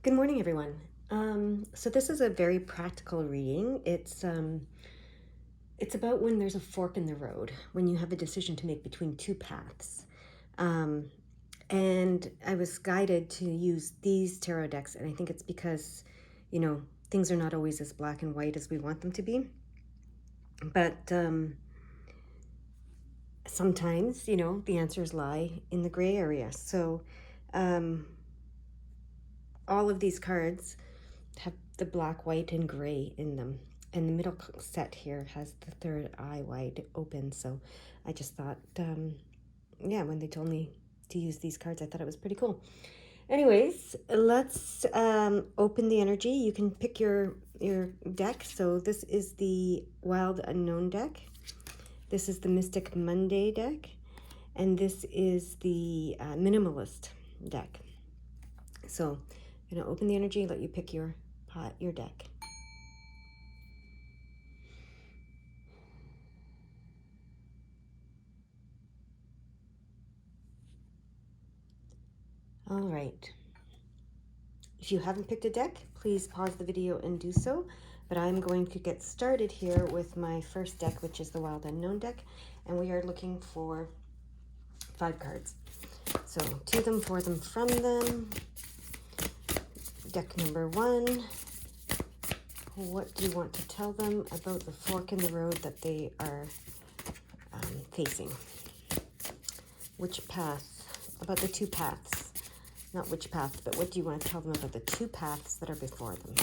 Good morning, everyone. So this is a very practical reading. It's about when there's a fork in the road, when you have a decision to make between two paths. Um, and I was guided to use these tarot decks, and I think it's because, things are not always as black and white as we want them to be. But sometimes, the answers lie in the gray area. So um, all of these cards have the black, white, and gray in them. And the middle set here has the third eye wide open. So I just thought, yeah, when they told me to use these cards, I thought it was pretty cool. Anyways, let's open the energy. You can pick your deck. So this is the Wild Unknown deck. This is the Mystic Monday deck. And this is the Minimalist deck. So I'm going to open the energy, let you pick your deck. All right. If you haven't picked a deck, please pause the video and do so. But I'm going to get started here with my first deck, which is the Wild Unknown deck. And we are looking for 5 cards. So 2 of them, 4 of them, from them. Deck number 1. What do you want to tell them about the fork in the road that they are facing? Which path? About the 2 paths. Not which path, but what do you want to tell them about the 2 paths that are before them?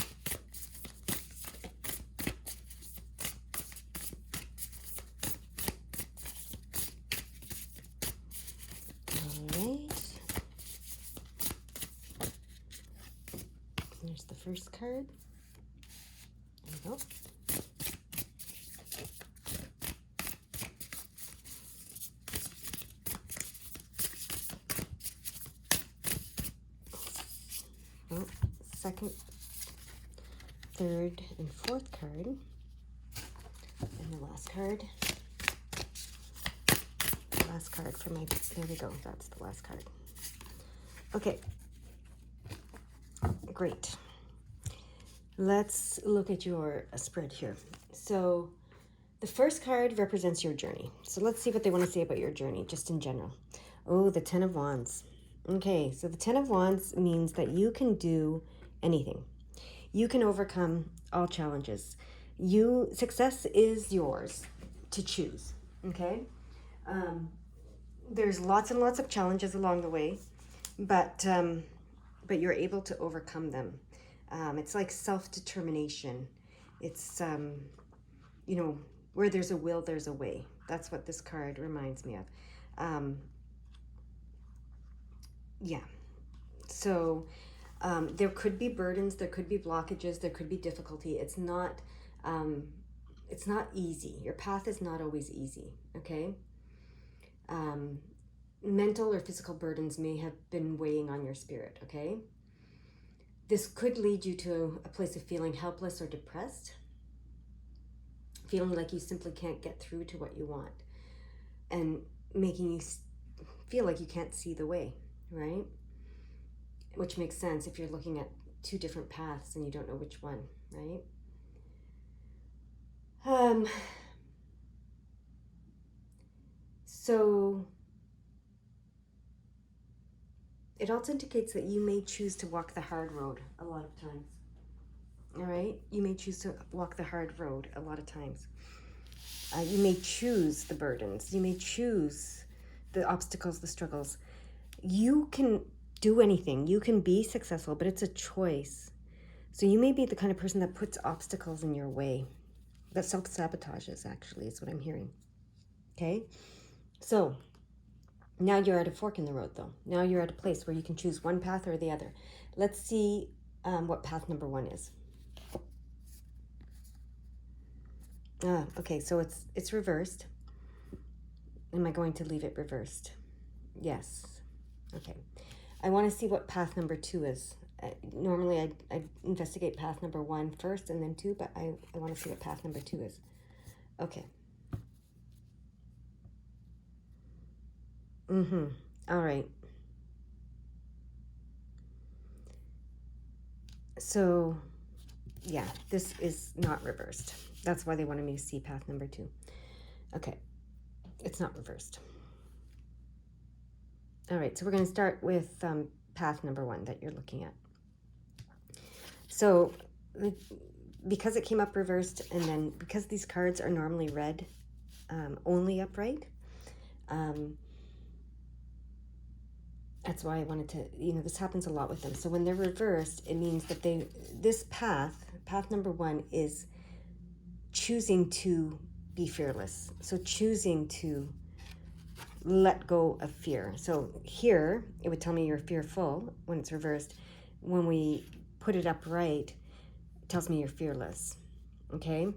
All right. There's the first card. There we go. Oh, second, third, and fourth card. And the last card. The last card for my, there we go, that's the last card. Okay, great. Let's look at your spread here. So the first card represents your journey. So let's see what they want to say about your journey, just in general. Oh, the 10 of Wands. Okay, so the 10 of Wands means that you can do anything. You can overcome all challenges. Success is yours to choose, okay? There's lots and lots of challenges along the way, but you're able to overcome them. It's like self-determination. It's, where there's a will, there's a way. That's what this card reminds me of. Yeah. So there could be burdens, there could be blockages, there could be difficulty. It's not easy. Your path is not always easy, okay? Mental or physical burdens may have been weighing on your spirit, okay? This could lead you to a place of feeling helpless or depressed, feeling like you simply can't get through to what you want, and making you feel like you can't see the way, right? Which makes sense if you're looking at 2 different paths and you don't know which one, right? So it also indicates that you may choose to walk the hard road a lot of times. All right? You may choose to walk the hard road a lot of times. You may choose the burdens. You may choose the obstacles, the struggles. You can do anything. You can be successful, but it's a choice. So you may be the kind of person that puts obstacles in your way. That self-sabotages, actually, is what I'm hearing. Okay? So now you're at a fork in the road, though. Now you're at a place where you can choose one path or the other. Let's see what path number 1 is. Okay, so it's reversed. Am I going to leave it reversed? Yes. Okay. I want to see what path number 2 is. Normally I investigate path number 1 first and then 2, but I want to see what path number 2 is. Okay. All right. So yeah, this is not reversed. That's why they wanted me to see path number 2. Okay, it's not reversed. All right, so we're going to start with path number 1 that you're looking at. So because it came up reversed, and then because these cards are normally read only upright, that's why I wanted to, this happens a lot with them. So when they're reversed, it means that this path number 1 is choosing to be fearless. So choosing to let go of fear. So here, it would tell me you're fearful when it's reversed. When we put it upright, it tells me you're fearless. Okay?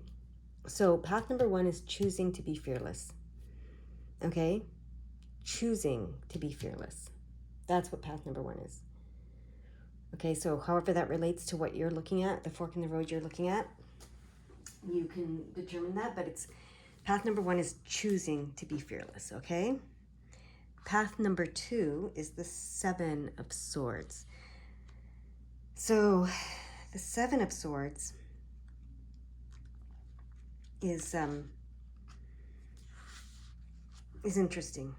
So path number 1 is choosing to be fearless. Okay? Choosing to be fearless. That's what path number 1 is. Okay, so however that relates to what you're looking at, the fork in the road you're looking at, you can determine that, but it's path number 1 is choosing to be fearless, okay? Path number 2 is the 7 of Swords. So the 7 of Swords is interesting.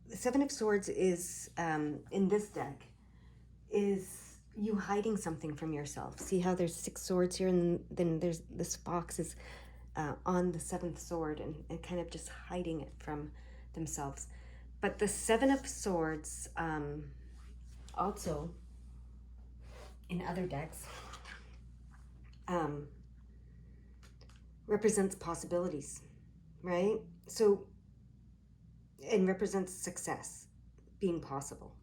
The 7 of Swords is, in this deck, is you hiding something from yourself. See how there's 6 swords here, and then there's this fox is on the 7th sword and kind of just hiding it from themselves. But the 7 of Swords also in other decks represents possibilities, right? So it represents success being possible,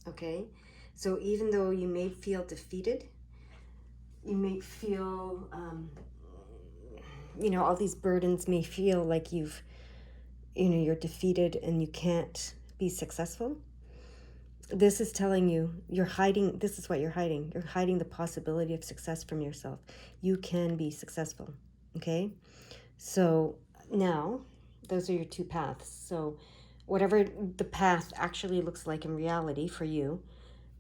okay? So even though you may feel defeated, you may feel, all these burdens may feel like you're defeated and you can't be successful. This is telling you you're hiding. This is what you're hiding. You're hiding the possibility of success from yourself. You can be successful, okay? So now those are your 2 paths. So whatever the path actually looks like in reality for you,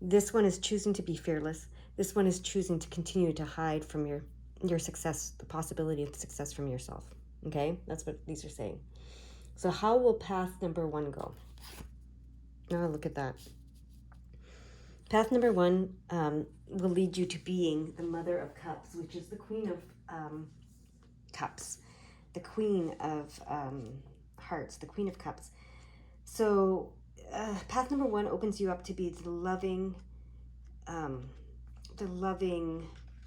this one is choosing to be fearless. This one is choosing to continue to hide from your success, the possibility of success from yourself. Okay? That's what these are saying. So how will path number 1 go? Now look at that. Path number 1 will lead you to being the Mother of Cups, which is the Queen of Cups, the Queen of Hearts, the Queen of Cups. So path number 1 opens you up to be the loving,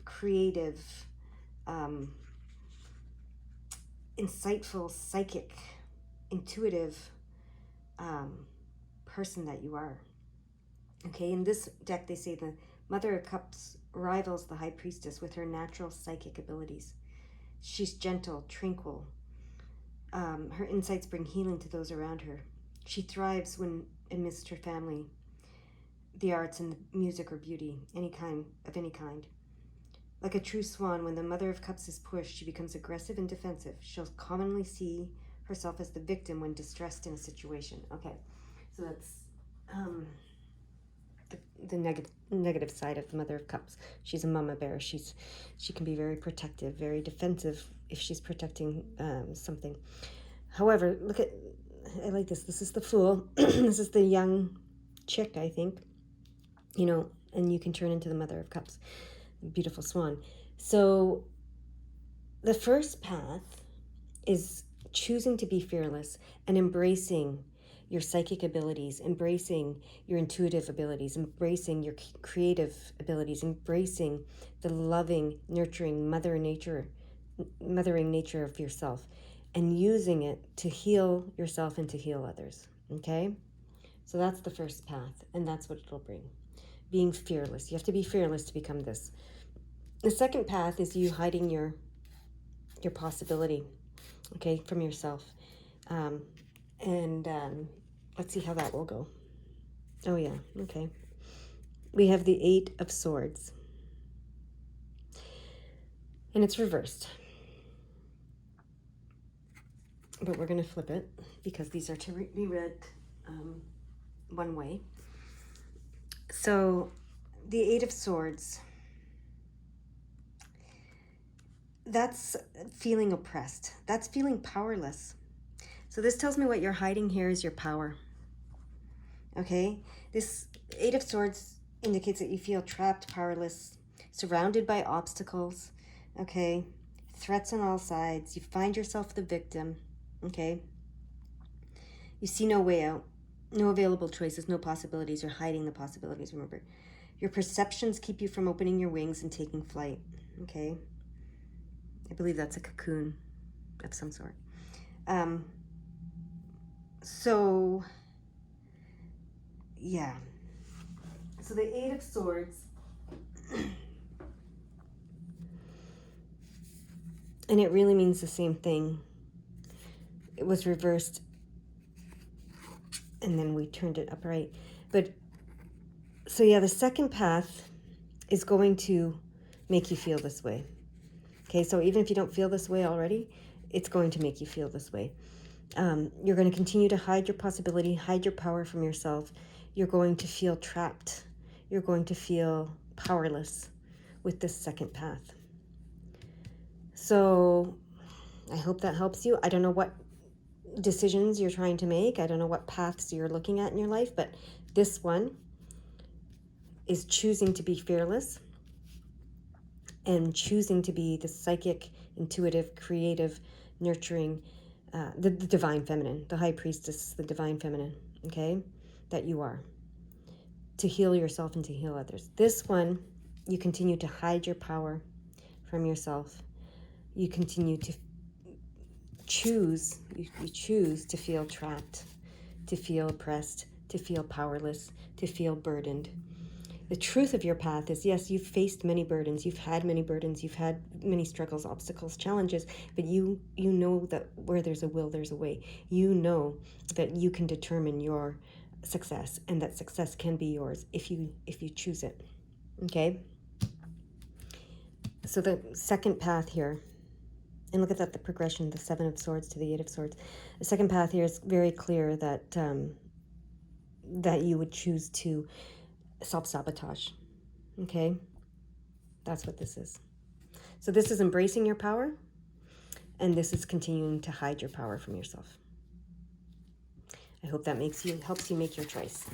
creative, insightful, psychic, intuitive person that you are. Okay, in this deck they say the Mother of Cups rivals the High Priestess with her natural psychic abilities. She's gentle, tranquil. Her insights bring healing to those around her. She thrives when amidst her family, the arts and the music or beauty, any kind. Like a true swan, when the Mother of Cups is pushed, she becomes aggressive and defensive. She'll commonly see herself as the victim when distressed in a situation. Okay, so that's the negative side of the Mother of Cups. She's a mama bear. She can be very protective, very defensive if she's protecting something. However, I like this. This is the Fool. This is the young chick, I think. And you can turn into the Mother of Cups. Beautiful swan. So the first path is choosing to be fearless and embracing your psychic abilities, embracing your intuitive abilities, embracing your creative abilities, embracing the loving, nurturing, mothering nature of yourself, and using it to heal yourself and to heal others. Okay? So that's the first path, and that's what it'll bring. Being fearless. You have to be fearless to become this. The second path is you hiding your possibility, okay, from yourself. Let's see how that will go. Oh yeah, okay. We have the 8 of Swords. And it's reversed. But we're going to flip it because these are to be read one way. So the Eight of Swords, that's feeling oppressed. That's feeling powerless. So this tells me what you're hiding here is your power. Okay? This Eight of Swords indicates that you feel trapped, powerless, surrounded by obstacles. Okay? Threats on all sides. You find yourself the victim. Okay? You see no way out. No available choices, no possibilities. You're hiding the possibilities, remember. Your perceptions keep you from opening your wings and taking flight. Okay? I believe that's a cocoon of some sort. So, yeah. So the Eight of Swords, and it really means the same thing. It was reversed, and then we turned it upright. But, so yeah, the second path is going to make you feel this way. Okay, so even if you don't feel this way already, it's going to make you feel this way. You're going to continue to hide your possibility, hide your power from yourself. You're going to feel trapped. You're going to feel powerless with this second path. So I hope that helps you. I don't know what decisions you're trying to make. I don't know what paths you're looking at in your life, but this one is choosing to be fearless and choosing to be the psychic, intuitive, creative, nurturing, the divine feminine, the high priestess, the divine feminine, okay, that you are, to heal yourself and to heal others. This one, you continue to hide your power from yourself. You continue to choose, you choose to feel trapped, to feel oppressed, to feel powerless, to feel burdened. The truth of your path is, yes, you've faced many burdens, you've had many struggles, obstacles, challenges, but you know that where there's a will, there's a way. You know that you can determine your success, and that success can be yours if you choose it. Okay? So the second path here, and look at that, the progression, the Seven of Swords to the Eight of Swords. The second path here is very clear that that you would choose to self-sabotage. Okay? That's what this is. So this is embracing your power, and this is continuing to hide your power from yourself. I hope that helps you make your choice.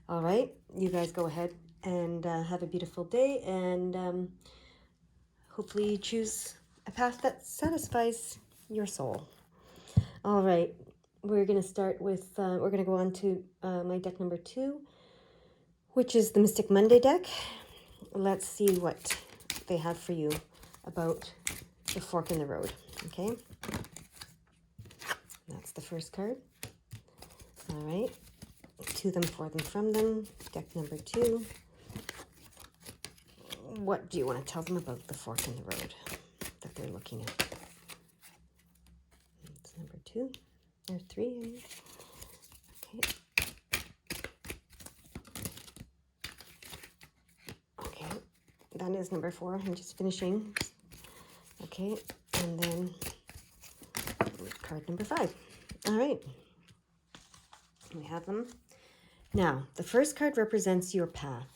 All right, you guys go ahead and have a beautiful day, and hopefully you choose a path that satisfies your soul. All right, we're going to start with, we're going to go on to my deck number 2, which is the Mystic Monday deck. Let's see what they have for you about the fork in the road, okay? That's the first card. All right, to them, for them, from them. Deck number 2. What do you want to tell them about the fork in the road that they're looking at? It's number 2, or 3, I mean. Okay. Okay, that is number 4. I'm just finishing. Okay, and then card number 5. All right, we have them. Now, the first card represents your path.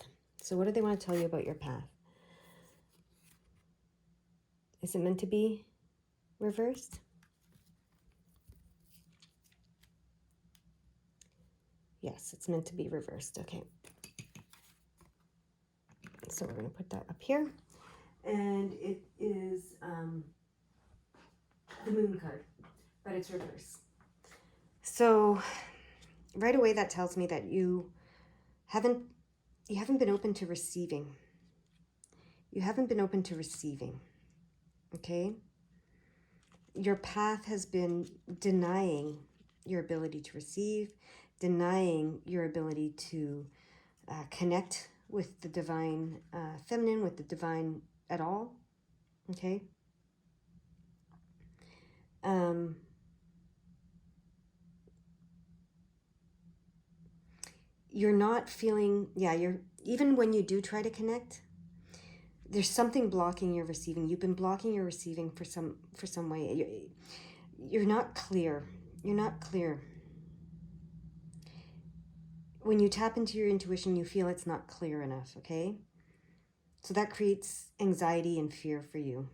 So what do they want to tell you about your path? Is it meant to be reversed? Yes, it's meant to be reversed. Okay. So we're going to put that up here. And it is the moon card, but it's reversed. So right away that tells me that you haven't been open to receiving. You haven't been open to receiving. Okay? Your path has been denying your ability to receive, denying your ability to connect with the divine feminine, with the divine at all. Okay? You're not feeling, even when you do try to connect, there's something blocking your receiving. You've been blocking your receiving for some way. You're not clear. You're not clear. when you tap into your intuition, you feel it's not clear enough, okay? So that creates anxiety and fear for you.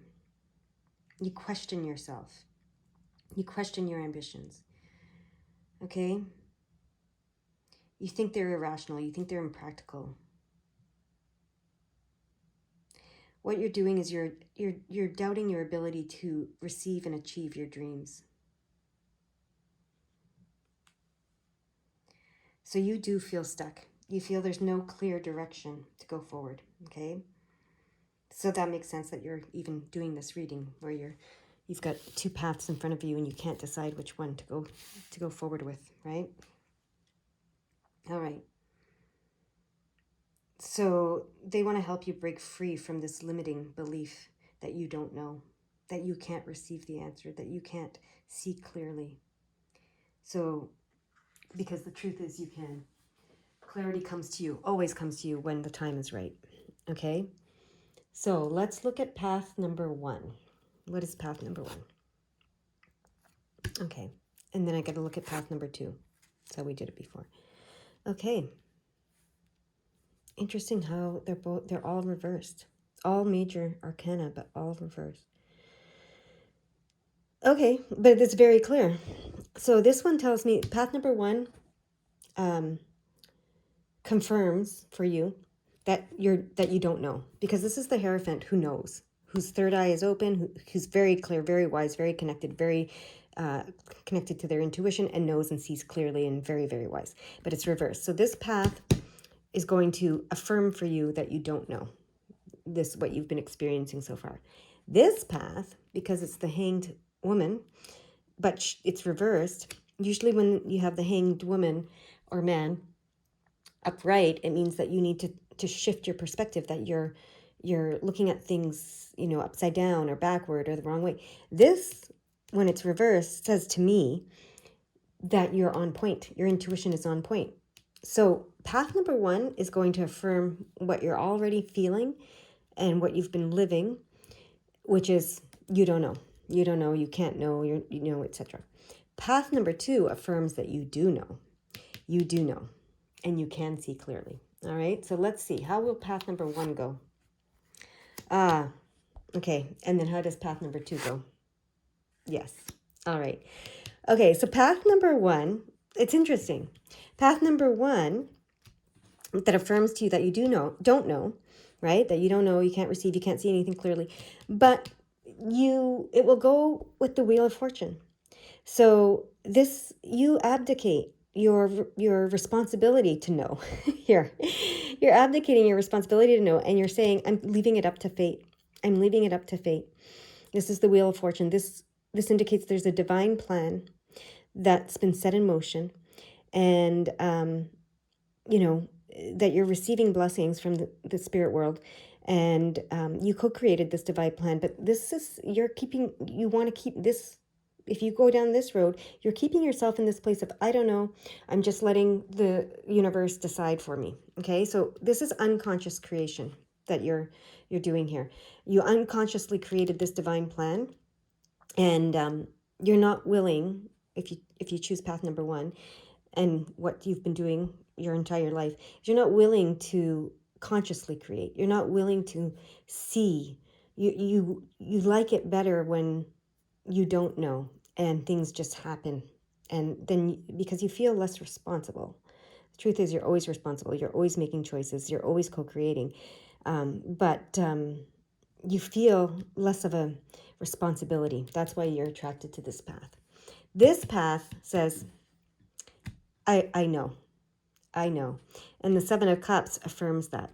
You question yourself. You question your ambitions, okay? You think they're irrational. You think they're impractical. What you're doing is you're doubting your ability to receive and achieve your dreams. So you do feel stuck. You feel there's no clear direction to go forward, okay? So that makes sense that you're even doing this reading where you've got two paths in front of you and you can't decide which one to go forward with, right? All right. So they want to help you break free from this limiting belief that you don't know, that you can't receive the answer, that you can't see clearly. So, because the truth is you can. Clarity comes to you, always comes to you when the time is right. Okay? So let's look at path number 1. What is path number 1? Okay. And then I got to look at path number 2. That's how we did it before. Okay. Interesting how they're all reversed. All major arcana, but all reversed. Okay, but it's very clear. So this one tells me path number 1 confirms for you that you don't know, because this is the Hierophant who knows, whose third eye is open, who's very clear, very wise, very connected, very connected to their intuition, and knows and sees clearly, and very, very wise. But it's reversed. So this path is going to affirm for you that you don't know this, what you've been experiencing so far. This path, because it's the Hanged Woman, but it's reversed. Usually when you have the Hanged Woman or man upright, it means that you need to shift your perspective, that you're looking at things, upside down or backward or the wrong way. This, when it's reversed, says to me that you're on point. Your intuition is on point. So path number 1 is going to affirm what you're already feeling and what you've been living, which is you don't know. You don't know, you can't know, etc. Path number 2 affirms that you do know. You do know, and you can see clearly. All right, so let's see. How will path number 1 go? Okay, and then how does path number 2 go? Yes. All right. Okay, so path number 1, it's interesting. Path number 1 that affirms to you that you don't know, right? That you don't know, you can't receive, you can't see anything clearly. But it will go with the Wheel of Fortune. So this, you abdicate your responsibility to know. Here, you're abdicating your responsibility to know, and you're saying, I'm leaving it up to fate. I'm leaving it up to fate. This is the Wheel of Fortune. This indicates there's a divine plan that's been set in motion, and that you're receiving blessings from the spirit world, and you co-created this divine plan. But this is, you want to keep this. If you go down this road, you're keeping yourself in this place of, I don't know, I'm just letting the universe decide for me. Okay, so this is unconscious creation that you're doing here. You unconsciously created this divine plan, and you're not willing, if you choose path number 1, and what you've been doing your entire life, you're not willing to consciously create. You're not willing to see. You like it better when you don't know and things just happen, and then because you feel less responsible. The truth is, you're always responsible. You're always making choices. You're always co-creating, but you feel less of a responsibility. That's why you're attracted to this path. This path says, I know. And the 7 of Cups affirms that.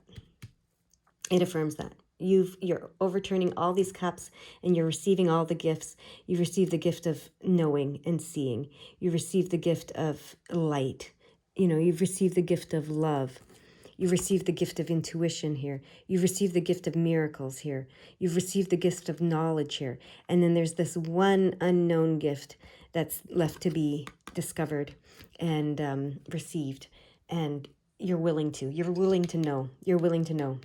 It affirms that. You're overturning all these cups, and you're receiving all the gifts. You receive the gift of knowing and seeing. You receive the gift of light. You've received the gift of love. You received the gift of intuition here. You've received the gift of miracles here. You've received the gift of knowledge here. And then there's this one unknown gift that's left to be discovered and received. And you're willing to know. You're willing to know.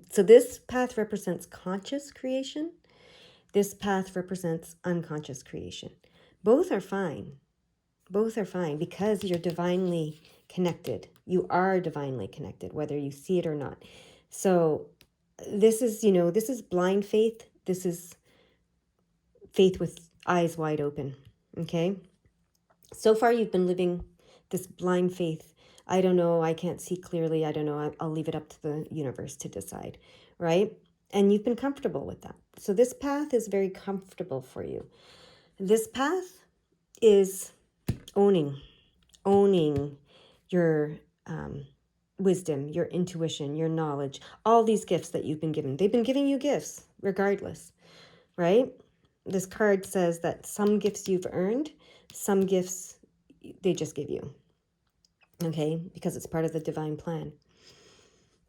So this path represents conscious creation. This path represents unconscious creation. Both are fine. Both are fine because you're divinely connected. You are divinely connected, whether you see it or not. So this is, this is blind faith. This is faith with eyes wide open. Okay. So far, you've been living this blind faith. I don't know. I can't see clearly. I don't know. I'll leave it up to the universe to decide. Right. And you've been comfortable with that. So this path is very comfortable for you. This path is owning your wisdom, your intuition, your knowledge, all these gifts that you've been given. They've been giving you gifts regardless, right? This card says that some gifts you've earned, some gifts they just give you, okay? Because it's part of the divine plan.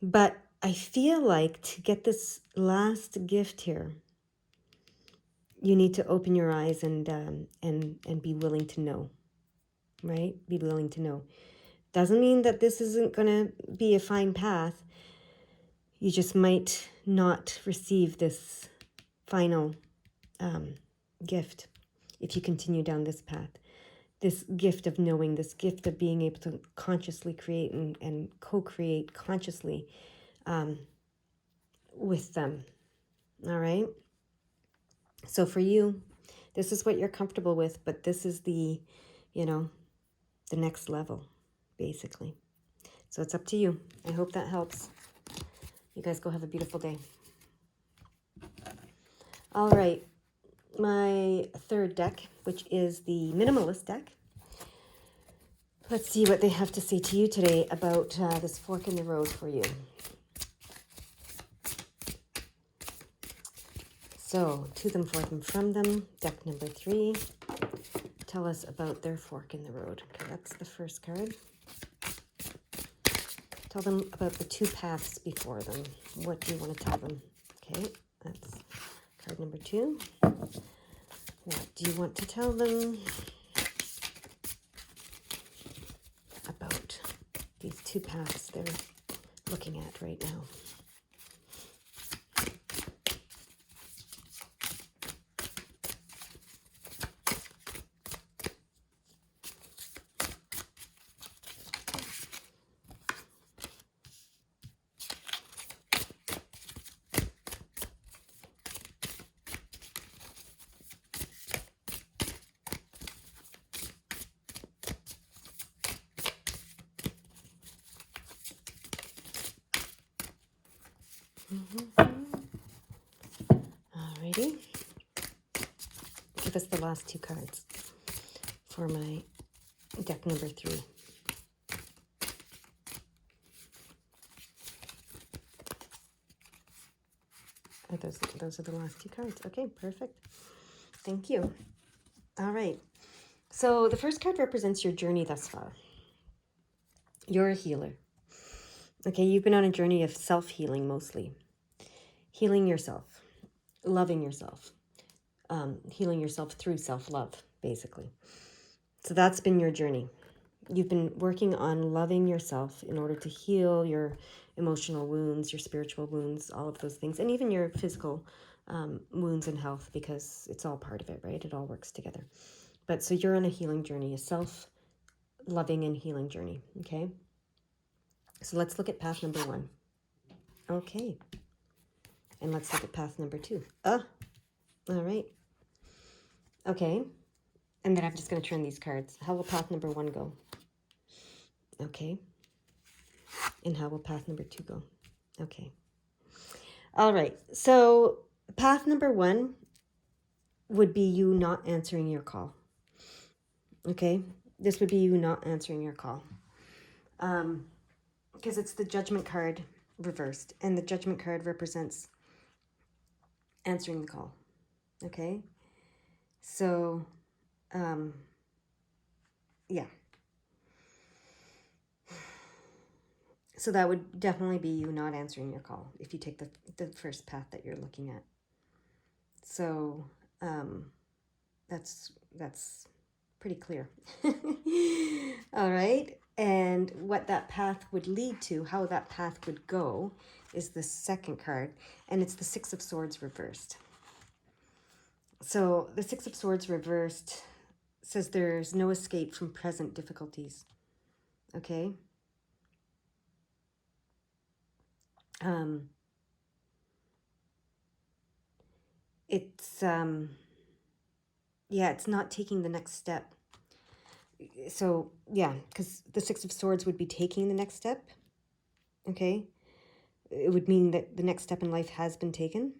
But I feel like to get this last gift here, you need to open your eyes and be willing to know, right? Be willing to know. Doesn't mean that this isn't going to be a fine path. You just might not receive this final gift if you continue down this path. This gift of knowing, this gift of being able to consciously create and co-create consciously with them. All right? So for you, this is what you're comfortable with, but this is the next level, basically. So it's up to you. I hope that helps. You guys go have a beautiful day. All right. My third deck, which is the minimalist deck. Let's see what they have to say to you today about this fork in the road for you. So, to them, for them, from them. Deck number 3. Tell us about their fork in the road. Okay, that's the first card. Tell them about the 2 paths before them. What do you want to tell them? Okay, that's card number 2. What do you want to tell them about these 2 paths they're looking at right now? Alrighty. Give us the last 2 cards for my deck number 3. Oh, those are the last 2 cards. Okay, perfect. Thank you. All right. So the first card represents your journey thus far. You're a healer. Okay, you've been on a journey of self-healing mostly. Healing yourself, loving yourself, healing yourself through self-love, basically. So that's been your journey. You've been working on loving yourself in order to heal your emotional wounds, your spiritual wounds, all of those things, and even your physical wounds and health, because it's all part of it, right? It all works together. But so you're on a healing journey, a self-loving and healing journey, okay? So let's look at path number 1. Okay. And let's look at path number 2. All right. Okay. And then I'm just going to turn these cards. How will path number 1 go? Okay. And how will path number 2 go? Okay. All right. So path number 1 would be you not answering your call. Okay. This would be you not answering your call. Because it's the judgment card reversed. And the judgment card represents answering the call. Okay. So, yeah. So that would definitely be you not answering your call if you take the first path that you're looking at. So that's pretty clear. All right. And what that path would lead to, how that path would go, is the second card. And it's the 6 of Swords reversed. So the 6 of Swords reversed says there's no escape from present difficulties. Okay. It's yeah, it's not taking the next step. So yeah, because the Six of Swords would be taking the next step. Okay, it would mean that the next step in life has been taken.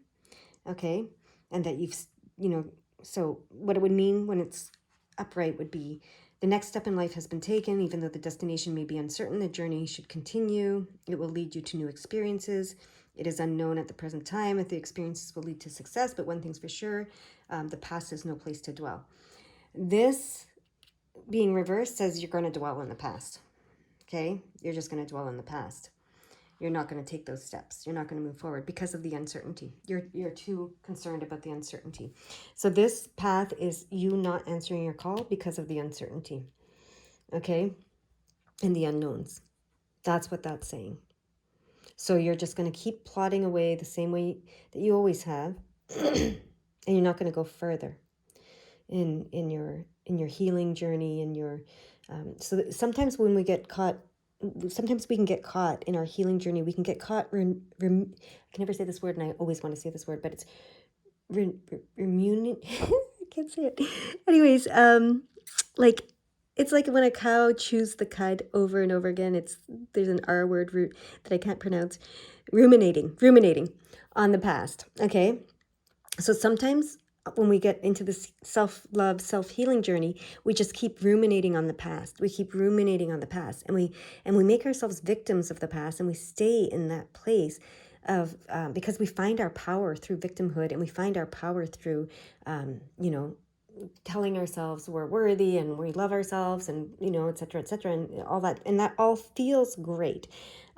Okay, and that you've, you know, so what it would mean when it's upright would be the next step in life has been taken. Even though the destination may be uncertain, the journey should continue. It will lead you to new experiences. It is unknown at the present time if the experiences will lead to success, but one thing's for sure, the past is no place to dwell. This being reversed says you're going to dwell in the past. Okay, you're just going to dwell in the past. You're not going to take those steps. You're not going to move forward because of the uncertainty. You're too concerned about the uncertainty. So this path is you not answering your call because of the uncertainty. Okay, and the unknowns. That's what that's saying. So you're just going to keep plodding away the same way that you always have, and you're not going to go further in your healing journey. In your sometimes when we get caught, sometimes we can get caught in our healing journey. We can get caught. I can never say this word, and I always want to say this word, but it's I can't say it. Anyways, like it's like when a cow chews the cud over and over again. There's an R word root that I can't pronounce. Ruminating on the past. Okay, so sometimes when we get into this self-love, self-healing journey, we just keep ruminating on the past. We keep ruminating on the past, and we make ourselves victims of the past, and we stay in that place of because we find our power through victimhood, and we find our power through you know, telling ourselves we're worthy and we love ourselves, and you know, et cetera, and all that, and that all feels great.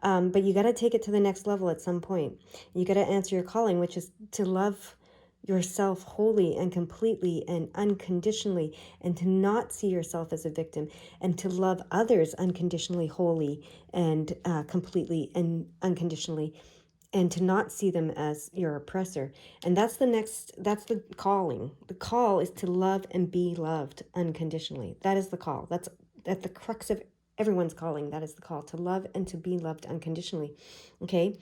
But you got to take it to the next level at some point. You got to answer your calling, which is to love yourself wholly and completely and unconditionally, and to not see yourself as a victim, and to love others unconditionally, wholly and completely and unconditionally, and to not see them as your oppressor. And that's the calling. The call is to love and be loved unconditionally. That is the call. That's at the crux of everyone's calling. That is the call, to love and to be loved unconditionally. Okay,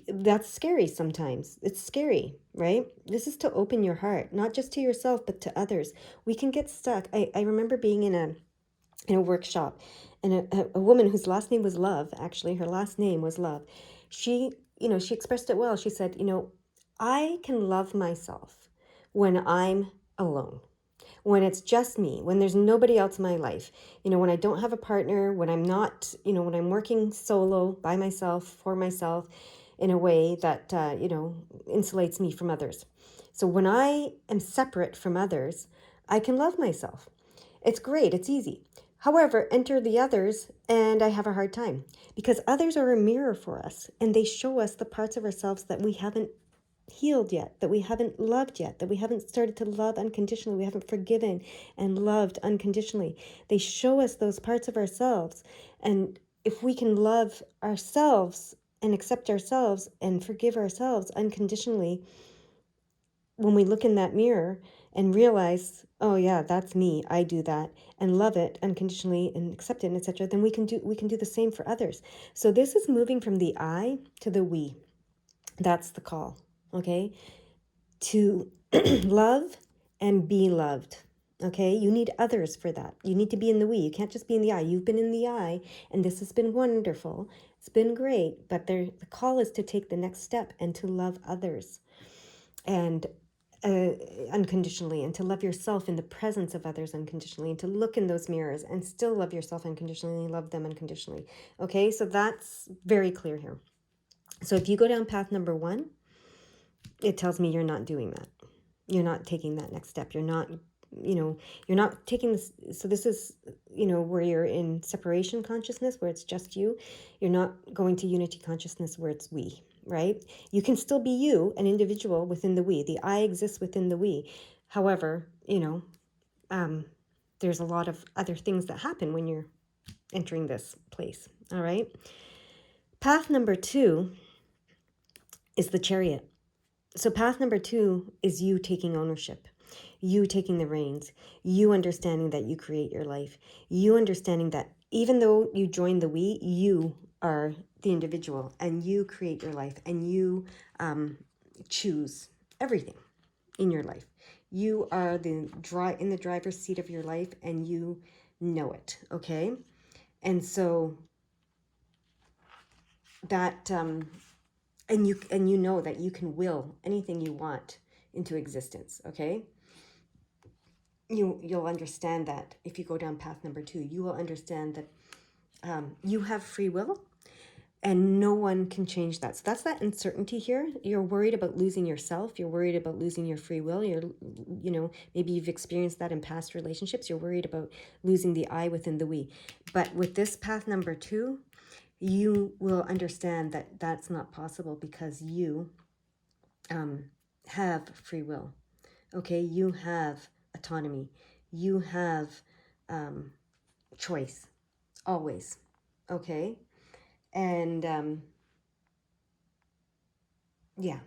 that's scary sometimes. It's scary, right? This is to open your heart, not just to yourself but to others. We can get stuck. I remember being in a workshop, and a woman whose last name was Love, actually her last name was Love, she, you know, she expressed it well. She said, you know, I can love myself when I'm alone, when it's just me, when there's nobody else in my life, you know, when I don't have a partner, when I'm not, you know, when I'm working solo by myself, for myself, in a way that you know, insulates me from others. So when I am separate from others, I can love myself. It's great, it's easy. However, enter the others, and I have a hard time, because others are a mirror for us, and they show us the parts of ourselves that we haven't healed yet, that we haven't loved yet, that we haven't started to love unconditionally, we haven't forgiven and loved unconditionally. They show us those parts of ourselves. And if we can love ourselves and accept ourselves and forgive ourselves unconditionally, when we look in that mirror and realize, oh yeah, that's me, I do that, and love it unconditionally and accept it, and etc., then we can do the same for others. So this is moving from the I to the we. That's the call. Okay, to love and be loved. Okay, you need others for that. You need to be in the we. You can't just be in the I. You've been in the I, and this has been wonderful. It's been great, but the call is to take the next step and to love others, and unconditionally, and to love yourself in the presence of others unconditionally, and to look in those mirrors and still love yourself unconditionally and love them unconditionally. Okay, so that's very clear here. So if you go down path number 1, it tells me you're not doing that. You're not taking that next step. You're not, you know, you're not taking this. So this is, you know, where you're in separation consciousness, where it's just you. You're not going to unity consciousness, where it's we, right? You can still be you, an individual within the we. The I exists within the we. However, you know, there's a lot of other things that happen when you're entering this place. All right. Path number 2 is the Chariot. So path number 2 is you taking ownership, you taking the reins, you understanding that you create your life, you understanding that even though you join the we, you are the individual, and you create your life, and you choose everything in your life. You are in the driver's seat of your life, and you know it, okay? And so that and you know that you can will anything you want into existence, okay? You'll understand that if you go down path number 2, you will understand that you have free will, and no one can change that. So that's that uncertainty here. You're worried about losing yourself. You're worried about losing your free will. Maybe you've experienced that in past relationships. You're worried about losing the I within the we. But with this path number 2, you will understand that that's not possible, because you have free will. Okay, you have autonomy. You have choice, always. Okay, and yeah,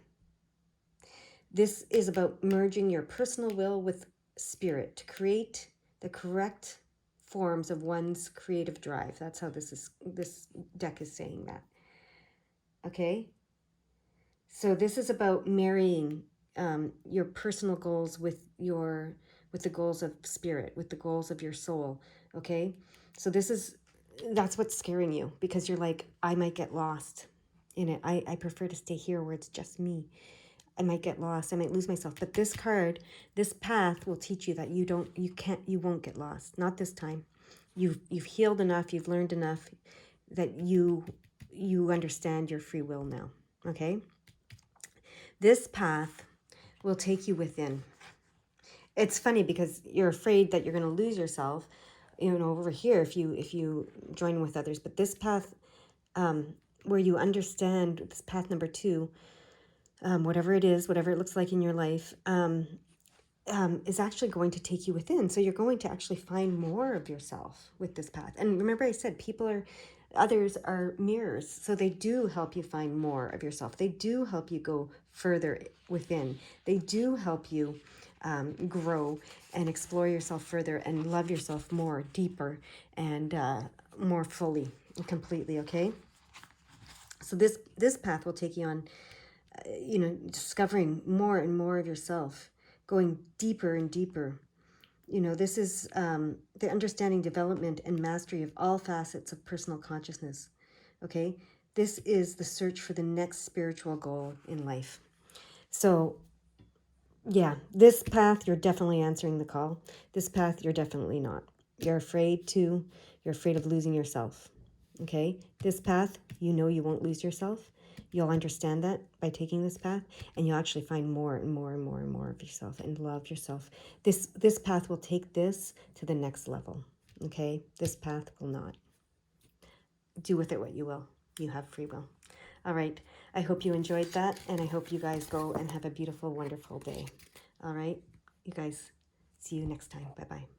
this is about merging your personal will with spirit to create the correct forms of one's creative drive. That's how this deck is saying that. Okay, so this is about marrying your personal goals with the goals of spirit, with the goals of your soul. Okay, so that's what's scaring you, because you're like, I might get lost in it. I prefer to stay here where it's just me. I might get lost. I might lose myself. But this path will teach you that you won't get lost. Not this time. You've healed enough. You've learned enough that you understand your free will now. Okay. This path will take you within. It's funny because you're afraid that you're going to lose yourself, over here if you join with others. But this path, where you understand this path number 2, whatever it is, whatever it looks like in your life, is actually going to take you within. So you're going to actually find more of yourself with this path. And remember, I said others are mirrors. So they do help you find more of yourself. They do help you go further within. They do help you grow and explore yourself further and love yourself more, deeper, and more fully and completely, okay? So this path will take you on, discovering more and more of yourself, going deeper and deeper. This is the understanding, development, and mastery of all facets of personal consciousness. Okay, this is the search for the next spiritual goal in life. So, yeah, this path, you're definitely answering the call. This path, you're definitely not. You're afraid of losing yourself. Okay, this path, you won't lose yourself. You'll understand that by taking this path, and you'll actually find more and more and more and more of yourself and love yourself. This path will take this to the next level. Okay, this path will not. Do with it what you will. You have free will. All right, I hope you enjoyed that, and I hope you guys go and have a beautiful, wonderful day. All right, you guys, see you next time. Bye-bye.